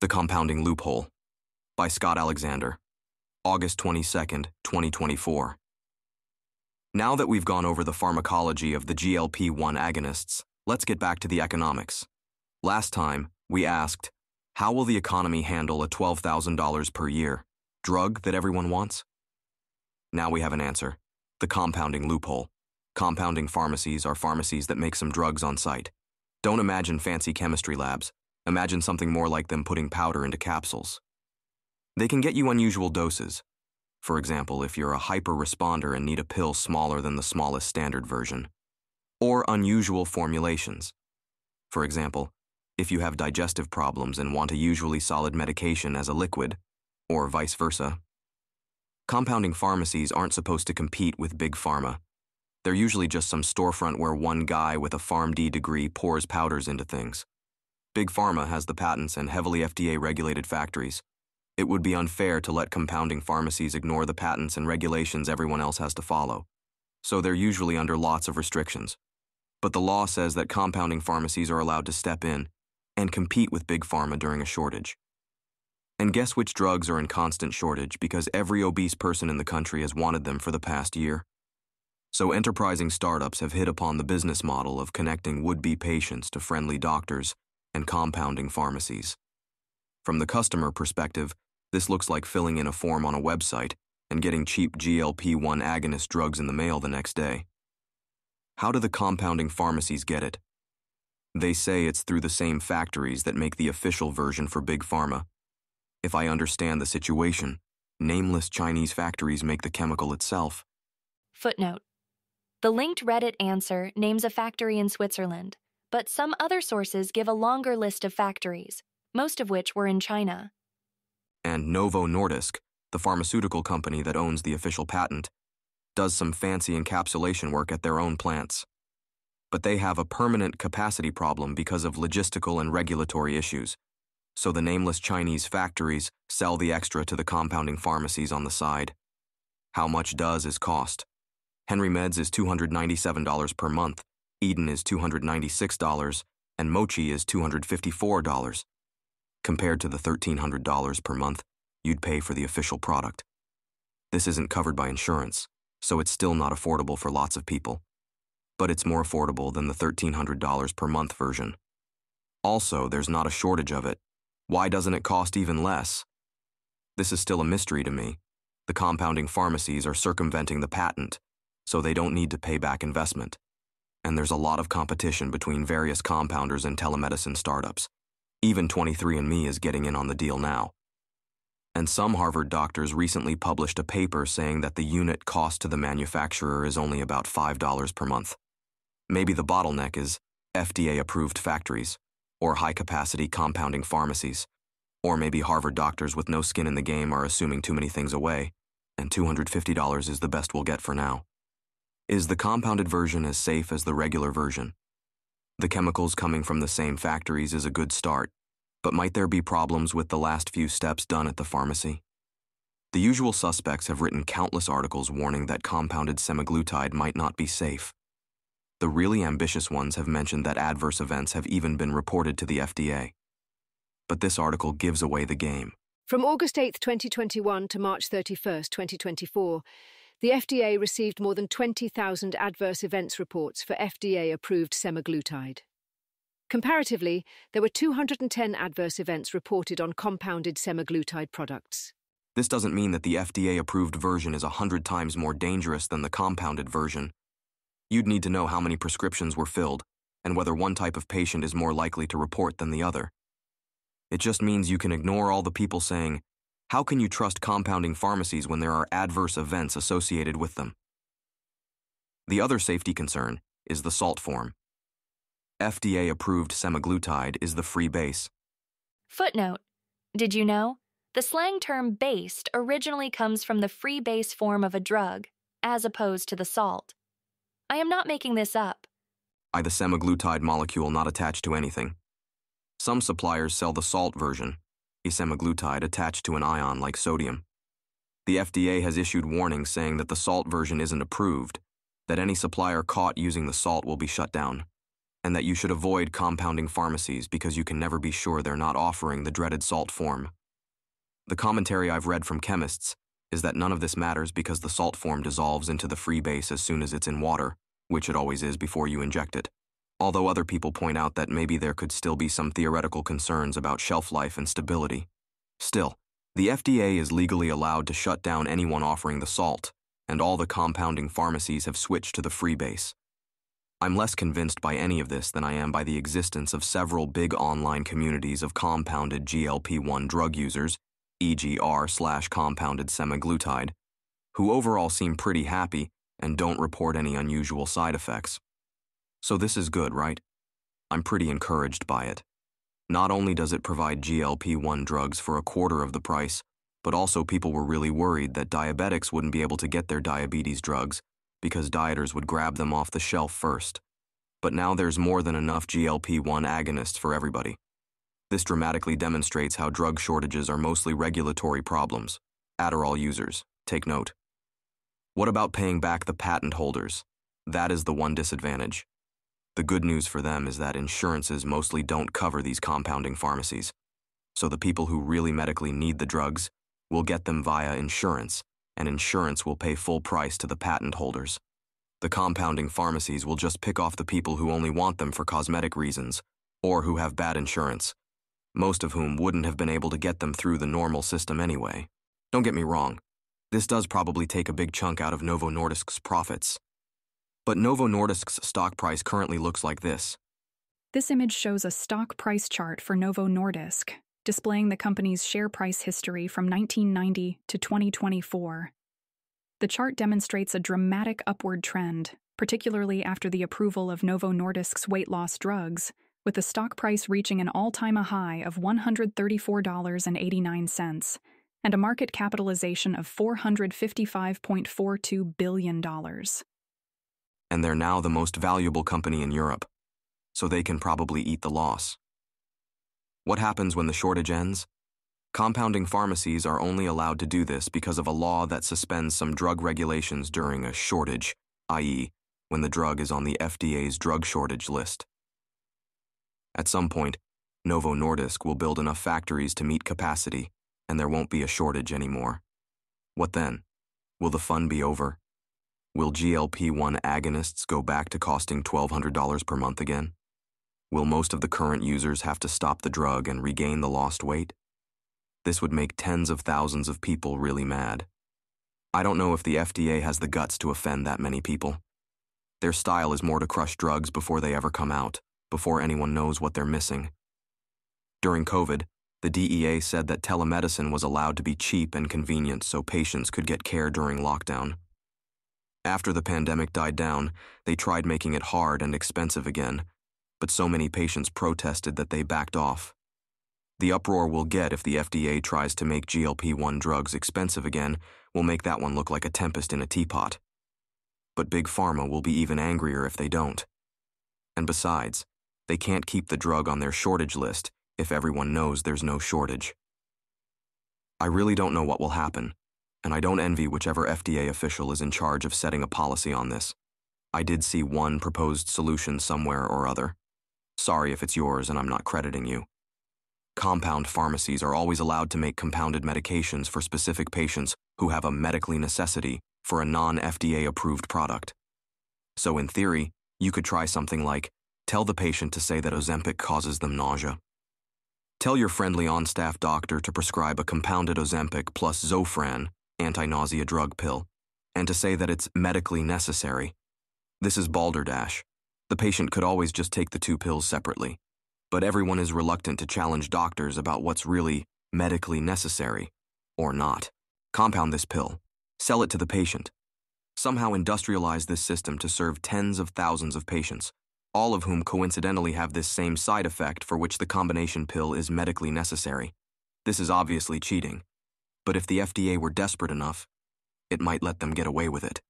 The Compounding Loophole by Scott Alexander, August 22nd, 2024. Now that we've gone over the pharmacology of the GLP-1 agonists, let's get back to the economics. Last time, we asked, how will the economy handle a $12,000 per year drug that everyone wants? Now we have an answer, the compounding loophole. Compounding pharmacies are pharmacies that make some drugs on site. Don't imagine fancy chemistry labs. Imagine something more like them putting powder into capsules. They can get you unusual doses. For example, if you're a hyper-responder and need a pill smaller than the smallest standard version. Or unusual formulations. For example, if you have digestive problems and want a usually solid medication as a liquid, or vice versa. Compounding pharmacies aren't supposed to compete with Big Pharma. They're usually just some storefront where one guy with a PharmD degree pours powders into things. Big Pharma has the patents and heavily FDA-regulated factories. It would be unfair to let compounding pharmacies ignore the patents and regulations everyone else has to follow. So they're usually under lots of restrictions. But the law says that compounding pharmacies are allowed to step in and compete with Big Pharma during a shortage. And guess which drugs are in constant shortage because every obese person in the country has wanted them for the past year? So enterprising startups have hit upon the business model of connecting would-be patients to friendly doctors and compounding pharmacies. From the customer perspective, this looks like filling in a form on a website and getting cheap GLP-1 agonist drugs in the mail the next day. How do the compounding pharmacies get it? They say it's through the same factories that make the official version for Big Pharma. If I understand the situation, nameless Chinese factories make the chemical itself. Footnote. The linked Reddit answer names a factory in Switzerland, but some other sources give a longer list of factories, most of which were in China. And Novo Nordisk, the pharmaceutical company that owns the official patent, does some fancy encapsulation work at their own plants. But they have a permanent capacity problem because of logistical and regulatory issues, so the nameless Chinese factories sell the extra to the compounding pharmacies on the side. How much is cost? Henry Meds is $297 per month, Eden is $296, and Mochi is $254, compared to the $1,300 per month you'd pay for the official product. This isn't covered by insurance, so it's still not affordable for lots of people. But it's more affordable than the $1,300 per month version. Also, there's not a shortage of it. Why doesn't it cost even less? This is still a mystery to me. The compounding pharmacies are circumventing the patent, so they don't need to pay back investment. And there's a lot of competition between various compounders and telemedicine startups. Even 23andMe is getting in on the deal now. And some Harvard doctors recently published a paper saying that the unit cost to the manufacturer is only about $5 per month. Maybe the bottleneck is FDA-approved factories, or high-capacity compounding pharmacies, or maybe Harvard doctors with no skin in the game are assuming too many things away, and $250 is the best we'll get for now. Is the compounded version as safe as the regular version? The chemicals coming from the same factories is a good start, but might there be problems with the last few steps done at the pharmacy? The usual suspects have written countless articles warning that compounded semaglutide might not be safe. The really ambitious ones have mentioned that adverse events have even been reported to the FDA. But this article gives away the game. From August 8, 2021 to March 31, 2024, the FDA received more than 20,000 adverse events reports for FDA-approved semaglutide. Comparatively, there were 210 adverse events reported on compounded semaglutide products. This doesn't mean that the FDA-approved version is 100 times more dangerous than the compounded version. You'd need to know how many prescriptions were filled and whether one type of patient is more likely to report than the other. It just means you can ignore all the people saying, how can you trust compounding pharmacies when there are adverse events associated with them? The other safety concern is the salt form. FDA-approved semaglutide is the free base. Footnote. Did you know? The slang term based originally comes from the free base form of a drug, as opposed to the salt. I am not making this up. The semaglutide molecule not attached to anything. Some suppliers sell the salt version, a semaglutide attached to an ion like sodium. The FDA has issued warnings saying that the salt version isn't approved, that any supplier caught using the salt will be shut down. and that you should avoid compounding pharmacies because you can never be sure they're not offering the dreaded salt form. The commentary I've read from chemists is that none of this matters because the salt form dissolves into the free base as soon as it's in water, which it always is before you inject it. Although other people point out that maybe there could still be some theoretical concerns about shelf life and stability. Still, the FDA is legally allowed to shut down anyone offering the salt, and all the compounding pharmacies have switched to the free base. I'm less convinced by any of this than I am by the existence of several big online communities of compounded GLP-1 drug users, e.g. R/compounded semaglutide, who overall seem pretty happy and don't report any unusual side effects. So this is good, right? I'm pretty encouraged by it. Not only does it provide GLP-1 drugs for a quarter of the price, but also people were really worried that diabetics wouldn't be able to get their diabetes drugs because dieters would grab them off the shelf first. But now there's more than enough GLP-1 agonists for everybody. This dramatically demonstrates how drug shortages are mostly regulatory problems. Adderall users, take note. What about paying back the patent holders? That is the one disadvantage. The good news for them is that insurances mostly don't cover these compounding pharmacies. So the people who really medically need the drugs will get them via insurance, and insurance will pay full price to the patent holders. The compounding pharmacies will just pick off the people who only want them for cosmetic reasons, or who have bad insurance, most of whom wouldn't have been able to get them through the normal system anyway. Don't get me wrong, this does probably take a big chunk out of Novo Nordisk's profits. But Novo Nordisk's stock price currently looks like this. This image shows a stock price chart for Novo Nordisk, displaying the company's share price history from 1990 to 2024. The chart demonstrates a dramatic upward trend, particularly after the approval of Novo Nordisk's weight loss drugs, with the stock price reaching an all-time high of $134.89 and a market capitalization of $455.42 billion. And they're now the most valuable company in Europe, so they can probably eat the loss. What happens when the shortage ends? Compounding pharmacies are only allowed to do this because of a law that suspends some drug regulations during a shortage, i.e., when the drug is on the FDA's drug shortage list. At some point, Novo Nordisk will build enough factories to meet capacity, and there won't be a shortage anymore. What then? Will the fun be over? Will GLP-1 agonists go back to costing $1,200 per month again? Will most of the current users have to stop the drug and regain the lost weight? This would make tens of thousands of people really mad. I don't know if the FDA has the guts to offend that many people. Their style is more to crush drugs before they ever come out, before anyone knows what they're missing. During COVID, the DEA said that telemedicine was allowed to be cheap and convenient so patients could get care during lockdown. After the pandemic died down, they tried making it hard and expensive again, but so many patients protested that they backed off. The uproar we'll get if the FDA tries to make GLP-1 drugs expensive again will make that one look like a tempest in a teapot. But Big Pharma will be even angrier if they don't. And besides, they can't keep the drug on their shortage list if everyone knows there's no shortage. I really don't know what will happen, and I don't envy whichever FDA official is in charge of setting a policy on this. I did see one proposed solution somewhere or other. Sorry if it's yours and I'm not crediting you. Compound pharmacies are always allowed to make compounded medications for specific patients who have a medical necessity for a non-FDA approved product. So in theory, you could try something like, tell the patient to say that Ozempic causes them nausea. Tell your friendly on-staff doctor to prescribe a compounded Ozempic plus Zofran anti-nausea drug pill, and to say that it's medically necessary. This is balderdash. The patient could always just take the two pills separately, but everyone is reluctant to challenge doctors about what's really medically necessary, or not. Compound this pill. Sell it to the patient. Somehow industrialize this system to serve tens of thousands of patients, all of whom coincidentally have this same side effect for which the combination pill is medically necessary. This is obviously cheating, but if the FDA were desperate enough, it might let them get away with it.